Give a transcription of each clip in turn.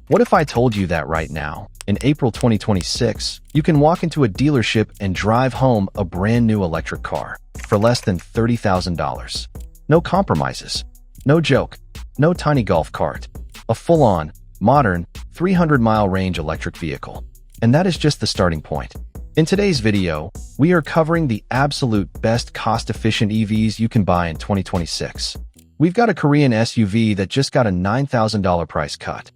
What if I told you that right now, in April 2026, you can walk into a dealership and drive home a brand new electric car for less than $30,000? No compromises. No joke. No tiny golf cart. A full-on, modern, 300-mile range electric vehicle. And that is just the starting point. In today's video, we are covering the absolute best cost-efficient EVs you can buy in 2026. We've got a Korean SUV that just got a $9,000 price cut.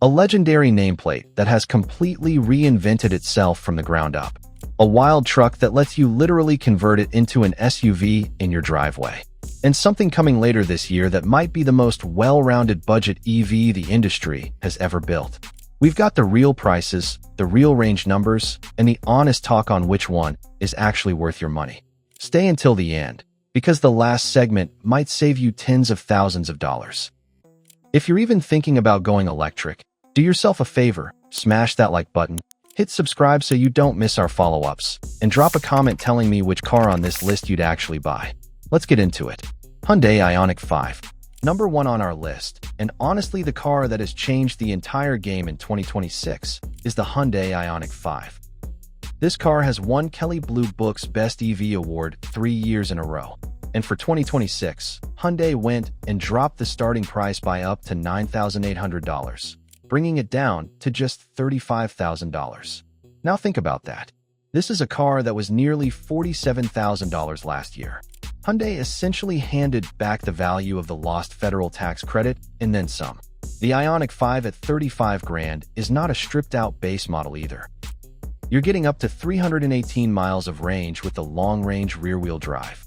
A legendary nameplate that has completely reinvented itself from the ground up. A wild truck that lets you literally convert it into an SUV in your driveway. And something coming later this year that might be the most well-rounded budget EV the industry has ever built. We've got the real prices, the real range numbers, and the honest talk on which one is actually worth your money. Stay until the end, because the last segment might save you tens of thousands of dollars. If you're even thinking about going electric, do yourself a favor, smash that like button, hit subscribe so you don't miss our follow-ups, and drop a comment telling me which car on this list you'd actually buy. Let's get into it. Hyundai Ioniq 5. Number 1 on our list, and honestly the car that has changed the entire game in 2026, is the Hyundai Ioniq 5. This car has won Kelley Blue Book's Best EV Award 3 years in a row. And for 2026, Hyundai went and dropped the starting price by up to $9,800, bringing it down to just $35,000. Now think about that. This is a car that was nearly $47,000 last year. Hyundai essentially handed back the value of the lost federal tax credit and then some. The Ioniq 5 at $35,000 is not a stripped-out base model either. You're getting up to 318 miles of range with the long-range rear-wheel drive.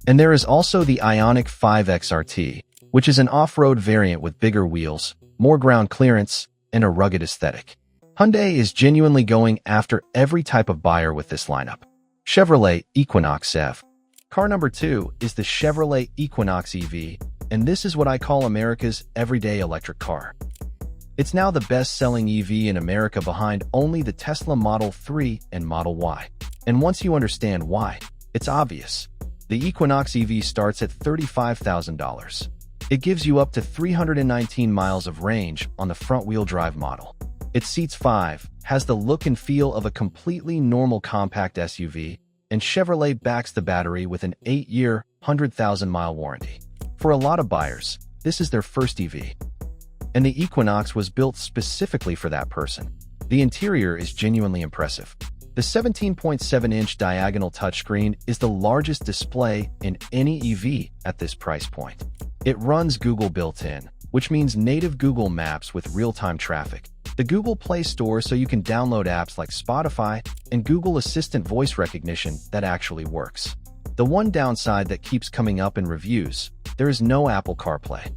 And there is also the Ioniq 5 XRT, which is an off-road variant with bigger wheels, more ground clearance, and a rugged aesthetic. Hyundai is genuinely going after every type of buyer with this lineup. Chevrolet Equinox EV. Car number 2 is the Chevrolet Equinox EV, and this is what I call America's everyday electric car. It's now the best-selling EV in America behind only the Tesla Model 3 and Model Y. And once you understand why, it's obvious. The Equinox EV starts at $35,000. It gives you up to 319 miles of range on the front-wheel drive model. It seats 5, has the look and feel of a completely normal compact SUV, and Chevrolet backs the battery with an 8-year, 100,000-mile warranty. For a lot of buyers, this is their first EV. And the Equinox was built specifically for that person. The interior is genuinely impressive. The 17.7-inch diagonal touchscreen is the largest display in any EV at this price point. It runs Google built-in, which means native Google Maps with real-time traffic, the Google Play Store so you can download apps like Spotify, and Google Assistant voice recognition that actually works. The one downside that keeps coming up in reviews, there is no Apple CarPlay.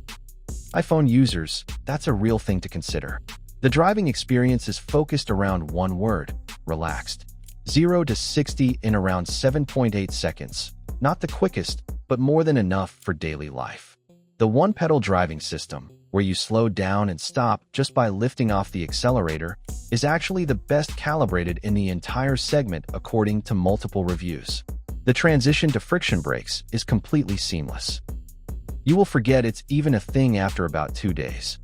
iPhone users, that's a real thing to consider. The driving experience is focused around one word: relaxed. 0 to 60 in around 7.8 seconds. Not the quickest, but more than enough for daily life. The one-pedal driving system, where you slow down and stop just by lifting off the accelerator, is actually the best calibrated in the entire segment according to multiple reviews. The transition to friction brakes is completely seamless. You will forget it's even a thing after about 2 days.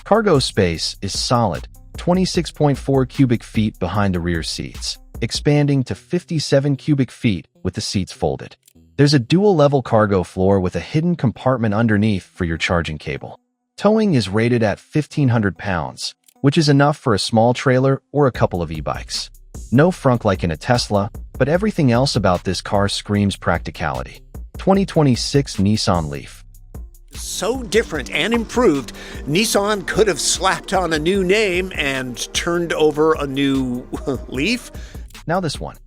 Cargo space is solid, 26.4 cubic feet behind the rear seats, expanding to 57 cubic feet with the seats folded. There's a dual-level cargo floor with a hidden compartment underneath for your charging cable. Towing is rated at 1,500 pounds, which is enough for a small trailer or a couple of e-bikes. No frunk like in a Tesla, but everything else about this car screams practicality. 2026 Nissan Leaf. So different and improved, Nissan could have slapped on a new name and turned over a new Leaf. Now this one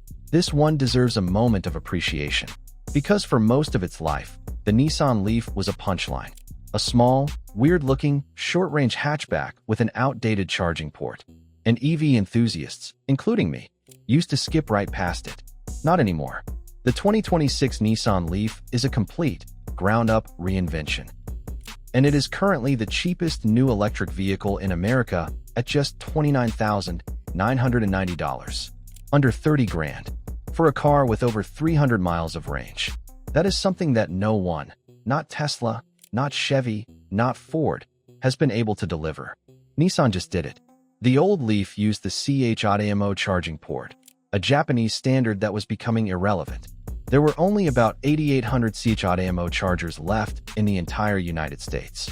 deserves a moment of appreciation. Because for most of its life, the Nissan Leaf was a punchline. A small, weird-looking, short-range hatchback with an outdated charging port. And EV enthusiasts, including me, used to skip right past it. Not anymore. The 2026 Nissan Leaf is a complete, ground-up reinvention. And it is currently the cheapest new electric vehicle in America at just $29,990. Under $30,000. For a car with over 300 miles of range. That is something that no one, not Tesla, not Chevy, not Ford, has been able to deliver. Nissan just did it. The old Leaf used the CHAdeMO charging port, a Japanese standard that was becoming irrelevant. There were only about 8,800 CHAdeMO chargers left in the entire United States.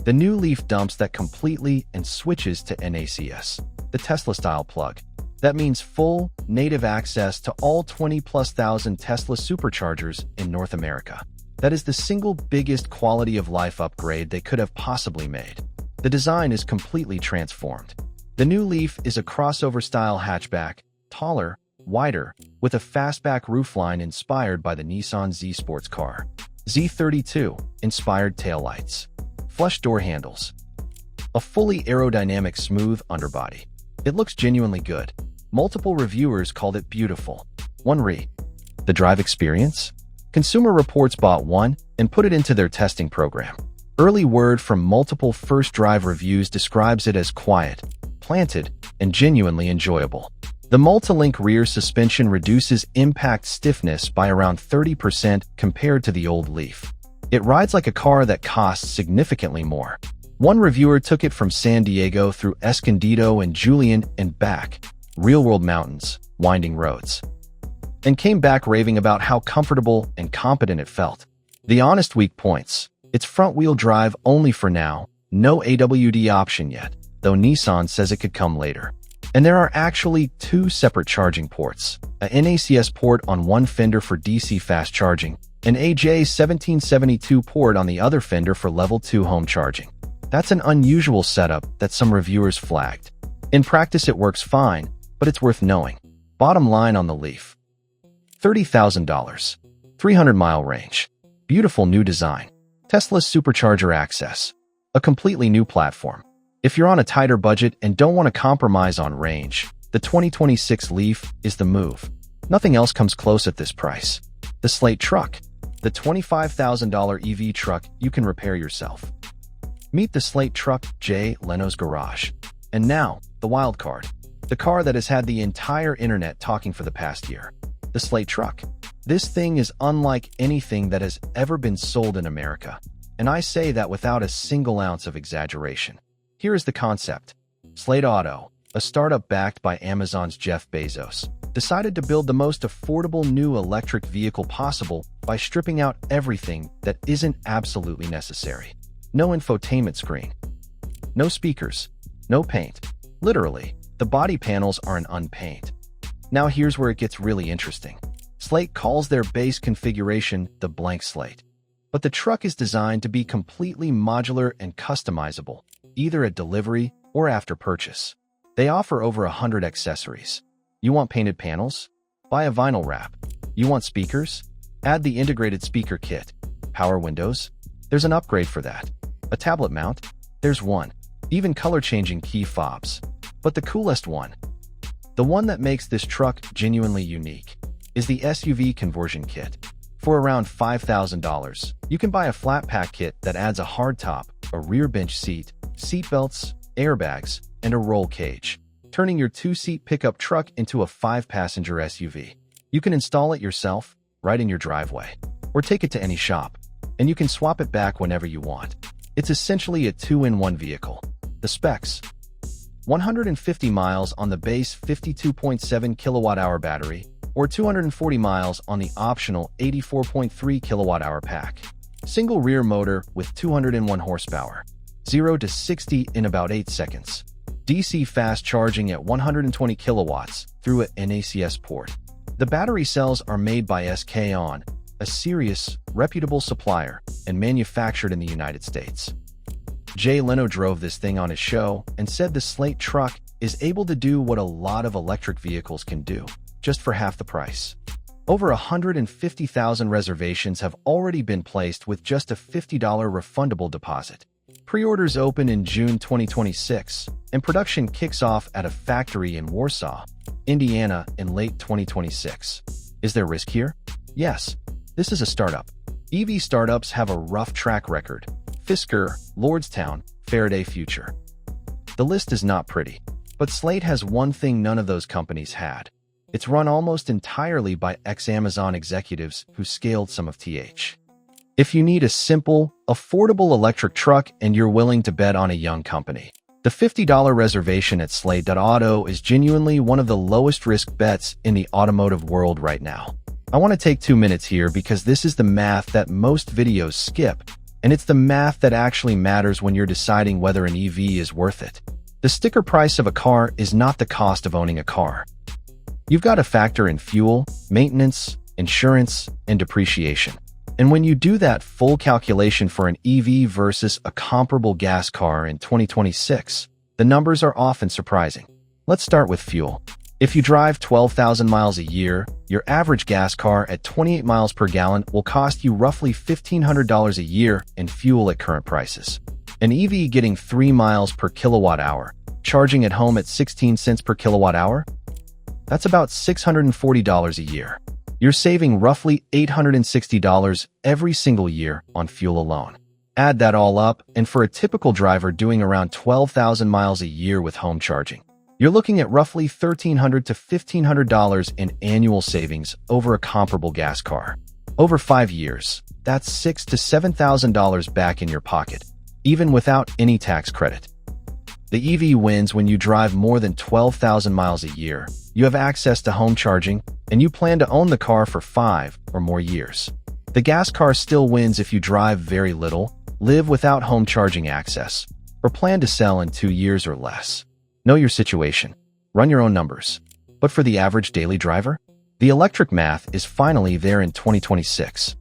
The new Leaf dumps that completely and switches to NACS, the Tesla-style plug. That means full, native access to all 20,000+ Tesla superchargers in North America. That is the single biggest quality of life upgrade they could have possibly made. The design is completely transformed. The new Leaf is a crossover-style hatchback, taller, wider, with a fastback roofline inspired by the Nissan Z sports car. Z32 inspired taillights, flush door handles, a fully aerodynamic smooth underbody. It looks genuinely good. Multiple reviewers called it beautiful. The drive experience? Consumer Reports bought one and put it into their testing program. Early word from multiple first drive reviews describes it as quiet, planted, and genuinely enjoyable. The multi-link rear suspension reduces impact stiffness by around 30% compared to the old Leaf. It rides like a car that costs significantly more. One reviewer took it from San Diego through Escondido and Julian and back, real-world mountains, winding roads, and came back raving about how comfortable and competent it felt. The honest weak points: it's front-wheel drive only for now, no AWD option yet, though Nissan says it could come later. And there are actually two separate charging ports, a NACS port on one fender for DC fast charging, and a J1772 port on the other fender for level 2 home charging. That's an unusual setup that some reviewers flagged. In practice it works fine, but it's worth knowing. Bottom line on the Leaf: $30,000, 300-mile range, beautiful new design, Tesla's supercharger access, a completely new platform. If you're on a tighter budget and don't want to compromise on range, the 2026 Leaf is the move. Nothing else comes close at this price. The Slate Truck, the $25,000 EV truck you can repair yourself. Meet the Slate Truck, Jay Leno's garage. And now, the wild card. The car that has had the entire internet talking for the past year. The Slate Truck. This thing is unlike anything that has ever been sold in America. And I say that without a single ounce of exaggeration. Here is the concept. Slate Auto, a startup backed by Amazon's Jeff Bezos, decided to build the most affordable new electric vehicle possible by stripping out everything that isn't absolutely necessary. No infotainment screen, no speakers, no paint. Literally, the body panels are an unpaint. Now here's where it gets really interesting. Slate calls their base configuration the blank slate. But the truck is designed to be completely modular and customizable, either at delivery or after purchase. They offer over 100 accessories. You want painted panels? Buy a vinyl wrap. You want speakers? Add the integrated speaker kit. Power windows? There's an upgrade for that. A tablet mount? There's one. Even color-changing key fobs. But the coolest one, the one that makes this truck genuinely unique, is the SUV conversion kit. For around $5,000, you can buy a flat pack kit that adds a hardtop, a rear bench seat, seatbelts, airbags, and a roll cage, turning your 2-seat pickup truck into a 5-passenger SUV. You can install it yourself, right in your driveway, or take it to any shop, and you can swap it back whenever you want. It's essentially a 2-in-1 vehicle. The specs: 150 miles on the base 52.7 kilowatt-hour battery, or 240 miles on the optional 84.3 kilowatt-hour pack. Single rear motor with 201 horsepower. 0 to 60 in about 8 seconds. DC fast charging at 120 kilowatts through a NACS port. The battery cells are made by SK On, a serious, reputable supplier, and manufactured in the United States. Jay Leno drove this thing on his show and said the Slate Truck is able to do what a lot of electric vehicles can do, just for half the price. Over 150,000 reservations have already been placed with just a $50 refundable deposit. Pre-orders open in June 2026, and production kicks off at a factory in Warsaw, Indiana in late 2026. Is there risk here? Yes. This is a startup. EV startups have a rough track record. Fisker, Lordstown, Faraday Future. The list is not pretty, but Slate has one thing none of those companies had. It's run almost entirely by ex-Amazon executives who scaled some of TH. If you need a simple, affordable electric truck and you're willing to bet on a young company, The $50 reservation at Slate.auto is genuinely one of the lowest risk bets in the automotive world right now. I want to take 2 minutes here because this is the math that most videos skip, and it's the math that actually matters when you're deciding whether an EV is worth it. The sticker price of a car is not the cost of owning a car. You've got to factor in fuel, maintenance, insurance, and depreciation. And when you do that full calculation for an EV versus a comparable gas car in 2026, the numbers are often surprising. Let's start with fuel. If you drive 12,000 miles a year, your average gas car at 28 miles per gallon will cost you roughly $1,500 a year in fuel at current prices. An EV getting 3 miles per kilowatt hour, charging at home at 16 cents per kilowatt hour? That's about $640 a year. You're saving roughly $860 every single year on fuel alone. Add that all up, and for a typical driver doing around 12,000 miles a year with home charging, you're looking at roughly $1,300 to $1,500 in annual savings over a comparable gas car. Over 5 years, that's $6,000 to $7,000 back in your pocket, even without any tax credit. The EV wins when you drive more than 12,000 miles a year, you have access to home charging, and you plan to own the car for 5 or more years. The gas car still wins if you drive very little, live without home charging access, or plan to sell in 2 years or less. Know your situation. Run your own numbers. But for the average daily driver, the electric math is finally there in 2026.